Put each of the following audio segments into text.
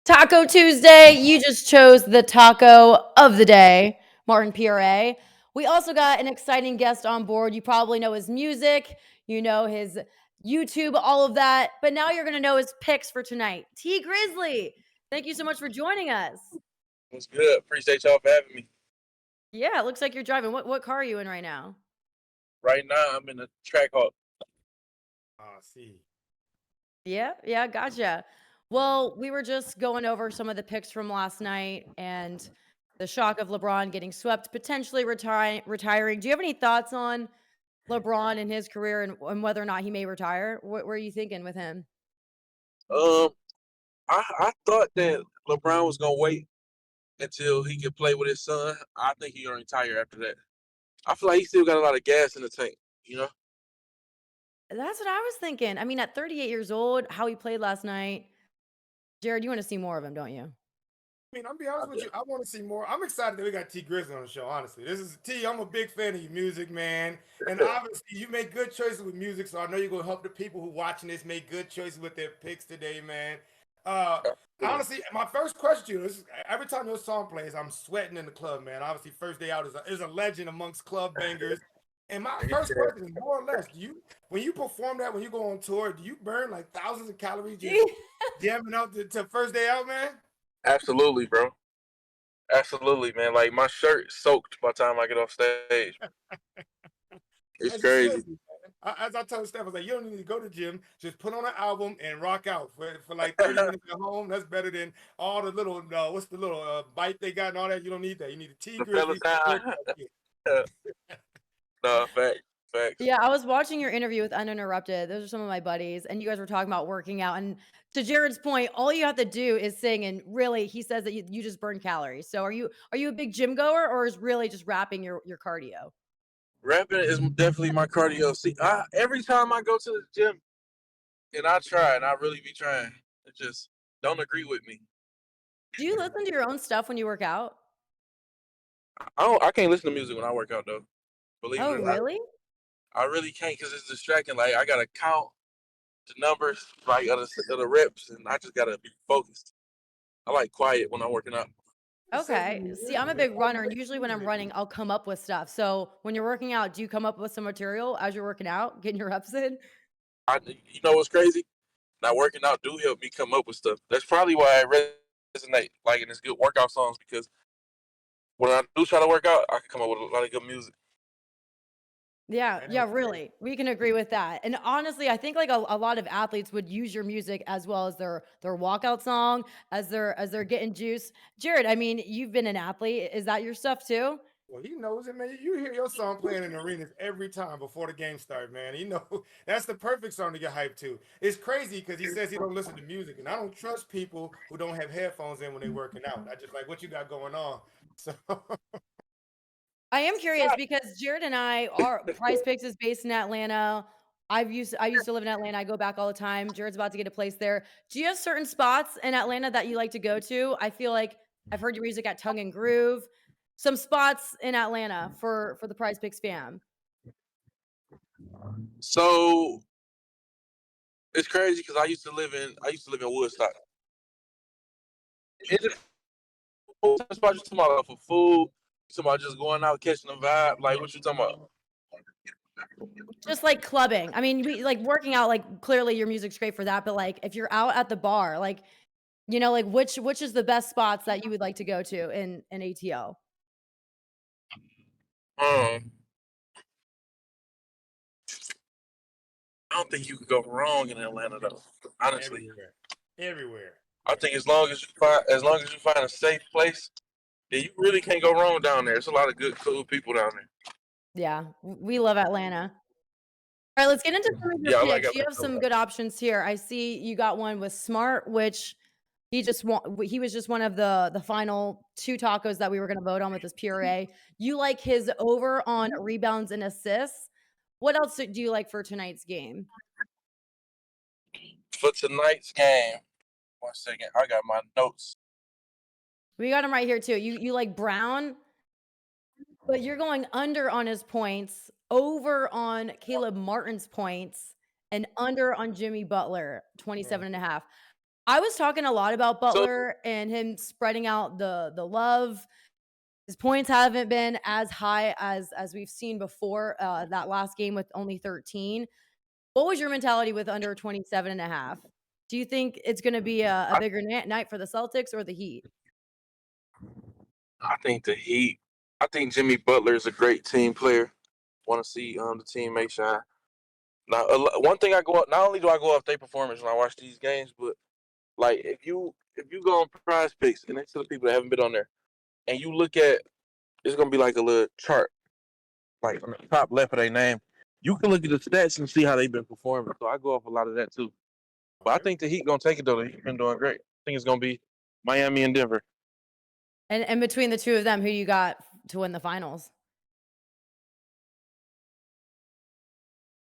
Taco Tuesday. You just chose the taco of the day, Martin PRA. We also got an exciting guest on board. You probably know his music, you know his YouTube, all of that, but now you're going to know his picks for tonight. T Grizzly, thank you so much for joining us. What's good? Appreciate y'all for having me. Yeah, it looks like you're driving. What car are you in right now? Right now, I'm in a track hawk. See. Yeah, gotcha. Well, we were just going over some of the picks from last night and the shock of LeBron getting swept, potentially retiring. Do you have any thoughts on LeBron and his career and whether or not he may retire? What were you thinking with him? Um, I thought that LeBron was gonna wait until he could play with his son. I think he's gonna retire after that. I feel like he still got a lot of gas in the tank. You know, That's what I was thinking. I mean, at 38 years old, how he played last night. Jared, you want to see more of him, don't you? I'll be honest with you. I want to see more. I'm excited that we got T Grizzly on the show. Honestly, this is T. I'm a big fan of your music, man. And obviously, you make good choices with music. So I know you're gonna help the people who watching this make good choices with their picks today, man. Uh, Honestly, my first question is: every time your song plays, I'm sweating in the club, man. Obviously, first day out is a legend amongst club bangers. And my first question is more or less: do you, when you perform that, when you go on tour, do you burn like thousands of calories just jamming out to first day out, man? absolutely, bro. Absolutely, man. Like my shirt soaked by the time I get off stage. It's As you crazy. should be, man. As I told Steph, I was like, you don't need to go to the gym. Just put on an album and rock out for like 30 minutes at home. That's better than all the little, what's the little bite they got and all that. You don't need that. You need a T The fellas Grizzly down. workout kit. No, facts, facts. Yeah, I was watching your interview with Uninterrupted. Those are some of my buddies, and you guys were talking about working out. And to Jared's point, all you have to do is sing. And really, he says that you just burn calories. So are you a big gym goer, or is really just rapping your cardio? Rapping is definitely my cardio. See, every time I go to the gym and I try, and I really be trying, it just don't agree with me. Do you listen to your own stuff when you work out? I can't listen to music when I work out though. Believe it Oh, or not, really? I really can't because it's distracting. Like I gotta count the numbers, like of the reps, and I just gotta be focused. I like quiet when I'm working out. You said Okay. you See, I'm a music. big What runner, and makes usually when I'm music? running, I'll come up with stuff. So when you're working out, do you come up with some material as you're working out, getting your reps in? You know what's crazy? Not working out do help me come up with stuff. That's probably why I resonate like in this good workout songs because when I do try to work out, I can come up with a lot of good music. Yeah, really. We can agree with that. And honestly, I think like a lot of athletes would use your music as well as their walkout song as they're getting juice. Jared, I mean, you've been an athlete. Is that your stuff too? Well, he knows it, man. You hear your song playing in arenas every time before the game start, man. You know that's the perfect song to get hyped to. It's crazy because he says he don't listen to music, and I don't trust people who don't have headphones in when they're working out. I just like what you got going on. So I am curious because Jared and I our Prize Picks is based in Atlanta. I used to live in Atlanta. I go back all the time. Jared's about to get a place there. Do you have certain spots in Atlanta that you like to go to? I feel like I've heard your music at Tongue and Groove. Some spots in Atlanta for the Prize Picks fam. So it's crazy because I used to live in Woodstock. It just spot you talking about for food. You talking about just going out catching a vibe. Like what you talking about? Just like clubbing. I mean, we like working out, like clearly your music's great for that, but like if you're out at the bar, like like which is the best spots that you would like to go to in ATL? Um, I don't think you could go wrong in Atlanta though. Honestly, everywhere, everywhere. I think as long as you find a safe place, yeah, you really can't go wrong down there. There's a lot of good, cool people down there. Yeah, we love Atlanta. All right, let's get into some of your Yeah, I like picks. You Atlanta have a some lot. good options here. I see you got one with Smart, which he was just one of the final 2 tacos that we were gonna vote on with his puree. You like his over on rebounds and assists. What else do you like for tonight's game? For tonight's game, 1 second, I got my notes. We got him right here too. You like Brown, but you're going under on his points, over on Caleb Martin's points, and under on Jimmy Butler, Mm. 27 and a half. I was talking a lot about So Butler and him spreading out the love. His points haven't been as high as we've seen before, that last game with only 13. What was your mentality with under 27.5? Do you think it's gonna be a I, bigger night for the Celtics or the Heat? I think the Heat. I think Jimmy Butler is a great team player. Want to see the team make shine. Now, one thing I go up. Not only do I go off their performance when I watch these games, but like if you go on Prize Picks and next to the people that haven't been on there, and you look at, it's gonna be like a little chart, like on the top left of their name. You can look at the stats and see how they've been performing. So I go off a lot of that too. But I Okay. think the Heat gonna take it though. The Heat been doing great. I think it's gonna be Miami and Denver. And between the 2 of them, who you got to win the finals?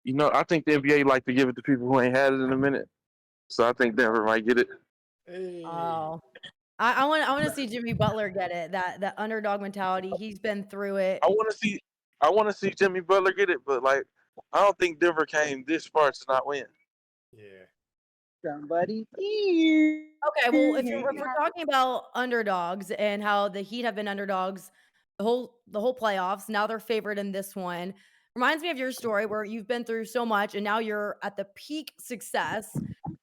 I think the NBA like to give it to people who ain't had it in a minute. So I think Denver might get it. Hey. Oh. I wanna see Jimmy Butler get it, that underdog mentality. He's been through it. I want to see, I want to see Jimmy Butler get it, but like I don't think Denver came this far to not win. Yeah. Somebody Okay, well, if we're here. talking about underdogs and how the Heat have been underdogs the whole playoffs, now they're favored in this one. Reminds me of your story where you've been through so much and now you're at the peak success.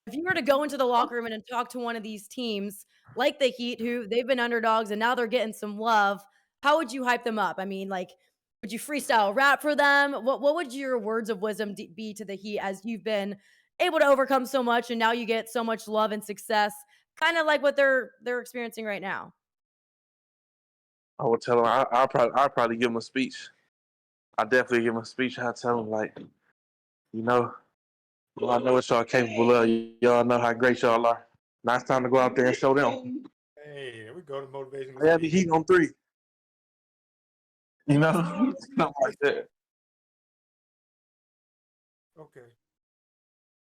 If you were to go into the locker room and talk to one of these teams like the Heat, who they've been underdogs and now they're getting some love, how would you hype them up? I mean, like, would you freestyle rap for them? What would your words of wisdom be to the Heat as you've been able to overcome so much and now you get so much love and success, kind of like what they're experiencing right now? I would tell him. I'll probably give him a speech. I definitely give him a speech. I tell him like, you know, well, I know what y'all capable of. Y'all know how great y'all are. Now it's time to go out there and show them. Hey, there we go to motivational I have the speech. Heat on 3. Something like that. Okay.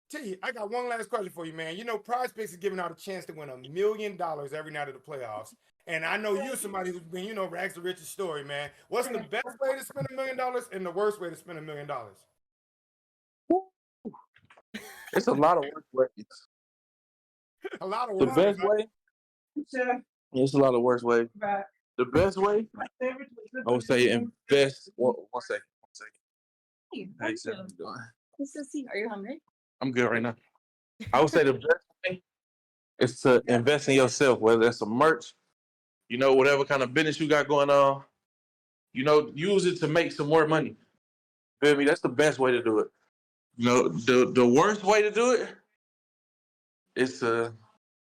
T, I got one last question for you, man. You know, PrizePicks is giving out a chance to win $1 million every night of the playoffs. And I know you're somebody who's been, rags to riches story, man. What's the best way to spend $1 million and the worst way to spend $1 million? It's a lot of work ways. A lot of The work. best way, it's a lot of worse ways. The best way, I would say invest. One second. Hey, sir, how you doing? Are you hungry? I'm good right now. I would say the best way is to invest in yourself, whether it's some merch, whatever kind of business you got going on, use it to make some more money. Feel me? That's the best way to do it. The worst way to do it is to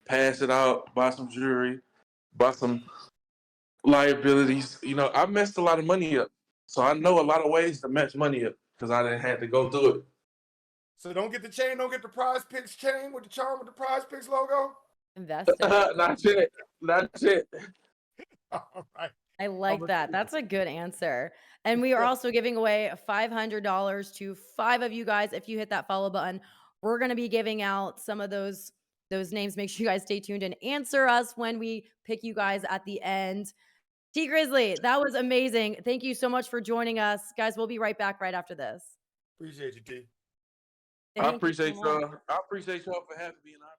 pass it out, buy some jewelry, buy some liabilities. I messed a lot of money up. So I know a lot of ways to mess money up because I didn't have to go through it. So don't get the chain, don't get the PrizePicks chain with the charm with the PrizePicks logo. Invest it. Not it. Not it. All right. I like that. That's a good answer. And we are also giving away $500 to 5 of you guys if you hit that follow button. We're going to be giving out some of those names. Make sure you guys stay tuned and answer us when we pick you guys at the end. T Grizzly, that was amazing. Thank you so much for joining us. Guys, we'll be right back right after this. Appreciate you, T. I Thank you so appreciate much. y'all. I appreciate y'all for having me. And I